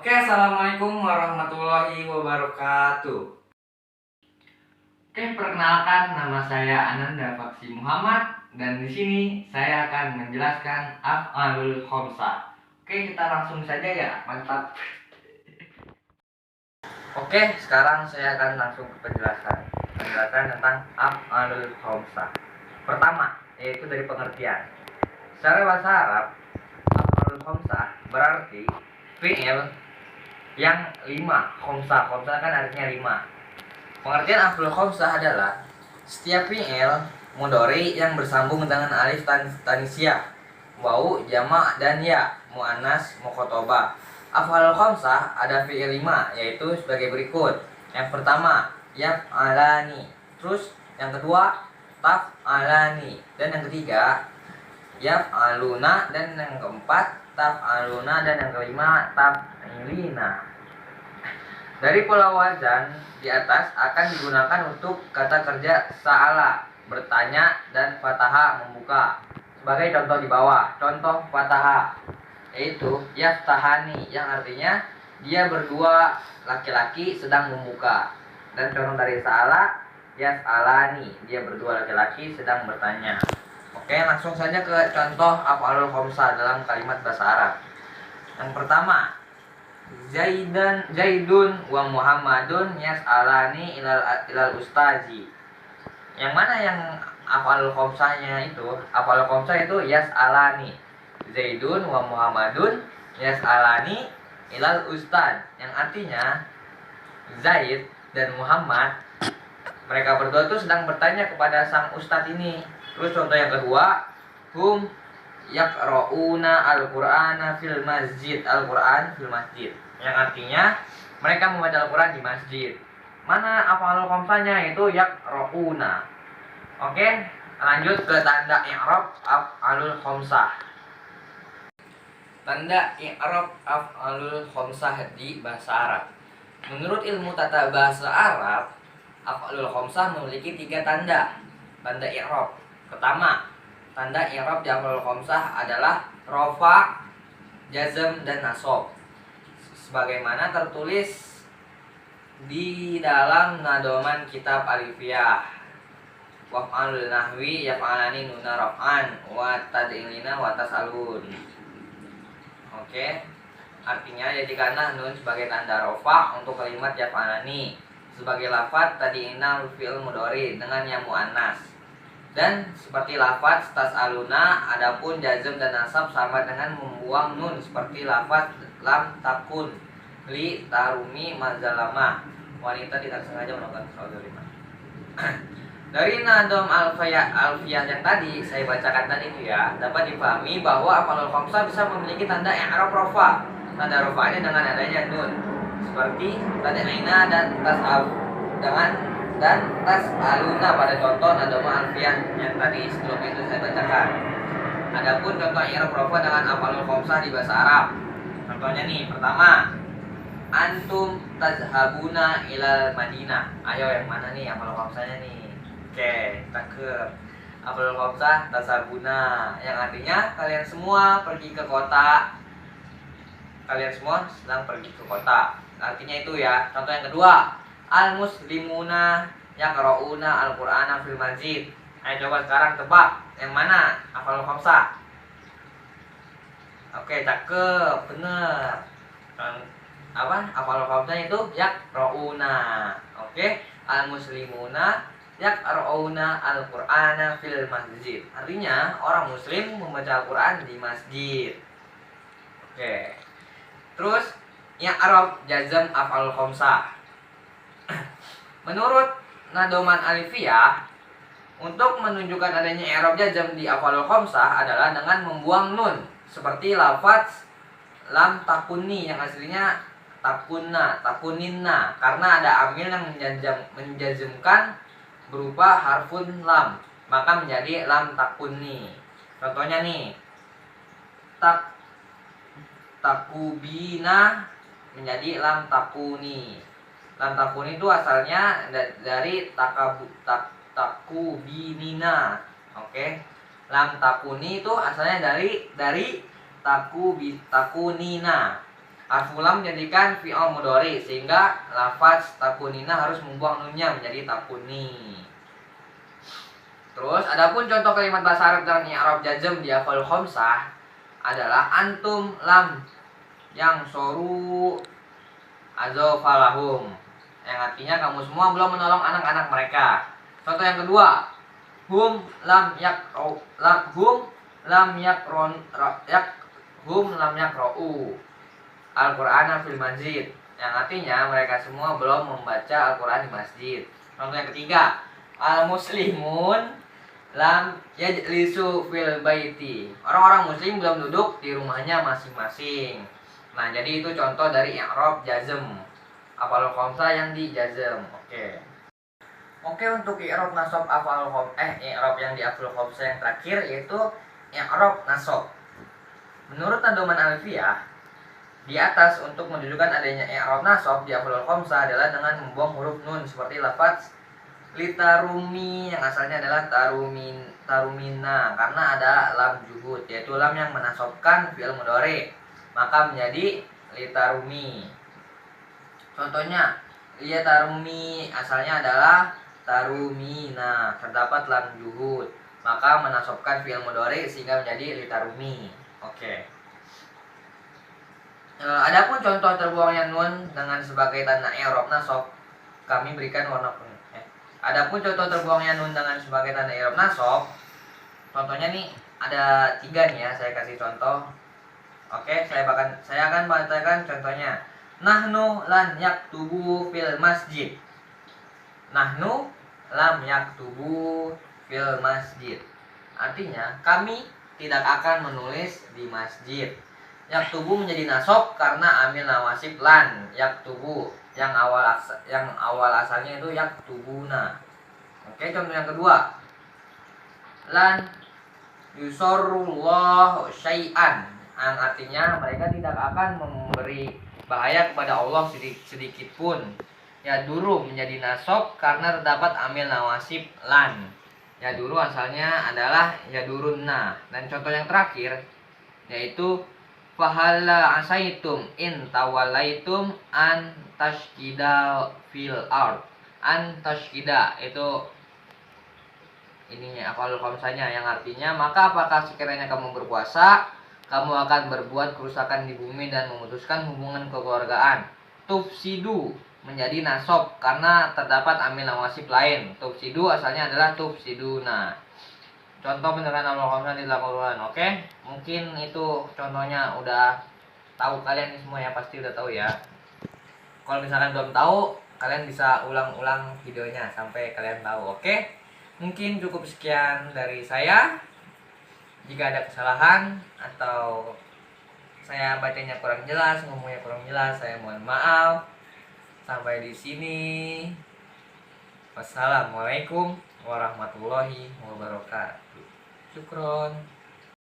Oke, assalamualaikum warahmatullahi wabarakatuh. Oke, perkenalkan nama saya Ananda Faksi Muhammad dan di sini saya akan menjelaskan af'alul khamsah. Oke, kita langsung saja ya, mantap. Oke, sekarang saya akan langsung ke penjelasan tentang af'alul khamsah. Pertama, yaitu dari pengertian. Secara bahasa Arab, af'alul khamsah berarti fi'il yang 5. Khamsah kan artinya 5. Pengertian af'alul khamsah adalah setiap fi'il mudhari yang bersambung dengan alif tanisiyah, wau, jamak dan ya, muannas, mukhatabah. Af'alul khamsah ada fi'il 5 yaitu sebagai berikut. Yang pertama, yaf'alani. Terus yang kedua, taf'alani. Dan yang ketiga, yaf'aluna. Dan yang keempat, taf'aluna. Dan yang kelima, taf'ilina. Dari pola wazan di atas akan digunakan untuk kata kerja sa'ala, bertanya, dan fataha, membuka. Sebagai contoh di bawah, contoh fataha yaitu yaftahani, yang artinya dia berdua laki-laki sedang membuka. Dan contoh dari sa'ala, yas'alani, dia berdua laki-laki sedang bertanya. Oke, langsung saja ke contoh af'alul khamsah dalam kalimat bahasa Arab. Yang pertama, Zaidun wa Muhammadun yas'alani ilal ustazi. Yang mana yang af'alul khamsahnya itu? Af'alul khamsah itu yas'alani. Zaidun wa Muhammadun yas'alani ilal ustaz. Yang artinya Zaid dan Muhammad, mereka berdua itu sedang bertanya kepada sang ustadz ini. Terus contoh yang kedua, hum yaqra'una al-Qur'ana fil masjid. Al-Qur'an fil masjid, yang artinya mereka membaca Al-Qur'an di masjid. Mana af'alul khamsahnya? Itu yaqra'una. Oke, lanjut ke tanda i'rab af'alul khamsah. Tanda i'rab af'alul khamsah di bahasa Arab. Menurut ilmu tata bahasa Arab, af'alul khamsah memiliki 3 tanda i'rab. Pertama, tanda i'rab di af'alul khamsah adalah rafa, jazm, dan nasab, sebagaimana tertulis di dalam nadoman kitab alifiyah. Waf'alul nahwi yaf'alani nuna raf'an wa tad'ilina wa tas'alun. Oke, artinya jadikanlah nun sebagai tanda rafa untuk kalimat yaf'alani, sebagai lafaz tad'ilina fi'il mudhari dengan yang muannas. Dan seperti lafaz tas'aluna, adapun jazm dan nasab sama dengan membuang nun, seperti lafaz lam takun li tarumi mazalama, wanita tidak sengaja melakukan kezaliman. Dari nadom alfiyah yang tadi saya bacakan tadi itu ya, dapat dipahami bahwa af'alul khamsah bisa memiliki tanda i'rab rafa. Tanda rafa'nya dengan adanya nun, seperti tad'ina dan tas'al dan tas'aluna pada contoh nadom alfiyah yang tadi sebelum itu saya bacakan. Adapun contoh i'rab rafa dengan af'alul khamsah di bahasa Arab. Contohnya nih, pertama, antum tazhabuna ilal Madinah. Ayo, yang mana nih af'alul khamsahnya nih? Oke, kita ke af'alul khamsah tazhabuna, yang artinya kalian semua pergi ke kota. Kalian semua sedang pergi ke kota. Artinya itu ya. Contoh yang kedua, al muslimuna yaqra'una al-Qur'ana fil masjid. Ayo coba sekarang tebak yang mana af'alul khamsah. Oke, cakep, bener. Af'alul khamsahnya itu yaqra'una. Oke, al muslimuna yaqra'una al-Qur'ana fil masjid. Artinya orang muslim membaca Al-Qur'an di masjid. Oke. Terus i'rab jazm af'alul khamsah. Menurut nadoman alifiyah, untuk menunjukkan adanya i'rab jazm di af'alul khamsah adalah dengan membuang nun, seperti lafaz lam takuni yang aslinya takunna, takuninna, karena ada amil yang menjazmkan berupa harfun lam, maka menjadi lam takuni. Contohnya nih, takubina menjadi lam takuni. Lam takuni itu asalnya dari takubinina. Oke, lam takuni itu asalnya dari takunina. Harfu lam menjadikan fi'il mudhari sehingga lafaz takunina harus membuang nunnya menjadi takuni. Terus adapun contoh kalimat bahasa Arab dengan i'rab jazm di af'alul khamsah adalah antum lam yang soru azofalahum, yang artinya kamu semua belum menolong anak-anak mereka. Contoh yang kedua, hum lam yakra'u Al-Qur'ana fil masjid, yang artinya mereka semua belum membaca Al-Qur'an di masjid. Contoh yang ketiga, al muslimun lam yajlisu fil baiti, orang-orang muslim belum duduk di rumahnya masing-masing. Nah, jadi itu contoh dari i'rab jazm af'alul khamsah yang di jazm. Oke, untuk i'rab nasab i'rab yang di af'alul khamsah yang terakhir yaitu i'rab nasab. Menurut Nadoman Alfiyah, di atas untuk menunjukkan adanya i'rab nasab di af'alul khamsah adalah dengan membuang huruf nun seperti lafaz litarumi yang asalnya adalah tarumina, karena ada lam juhud yaitu lam yang menasobkan fi'il mudhari maka menjadi litarumi. Contohnya litarumi asalnya adalah tarumina, terdapat lam juhud maka menasobkan fi'il mudhari sehingga menjadi litarumi. Adapun contoh terbuangnya nun dengan sebagai tanda i'rab nasab kami berikan warna kuning. Adapun contoh terbuangnya nun dengan sebagai tanda i'rab nasab, contohnya nih ada 3 nih ya, saya kasih contoh. Saya akan bacakan contohnya. Nahnu lan yaktubu fil masjid. Nahnu lam yaktubu fil masjid. Artinya kami tidak akan menulis di masjid. Yaktubu menjadi nasab karena amil nawasib lan yaktubu yang awal asalnya itu yaktubuna. Contoh yang kedua, lan yusorullahu syai'an, yang artinya mereka tidak akan memberi bahaya kepada Allah sedikit pun. Yaduru menjadi nasab karena terdapat amil nawasib lan. Yaduru asalnya adalah yadurunna. Dan contoh yang terakhir yaitu fahala asaitum in tawallaitum an tashkida fil ard. An tashkida itu ininya af'alul khamsahnya, yang artinya maka apakah sekiranya kamu berpuasa kamu akan berbuat kerusakan di bumi dan memutuskan hubungan kekeluargaan. Tufsidu menjadi nasab karena terdapat amil nawasib lain. Tufsidu asalnya adalah tufsiduna. Contoh beneran af'alul khamsah di dalam Al-Quran. Mungkin itu contohnya udah tahu kalian semua ya, pasti udah tahu ya. Kalau misalkan belum tahu, kalian bisa ulang-ulang videonya sampai kalian tahu. Mungkin cukup sekian dari saya. Jika ada kesalahan atau saya bacanya kurang jelas, ngomongnya kurang jelas, saya mohon maaf. Sampai di sini. Wassalamualaikum warahmatullahi wabarakatuh. Syukron.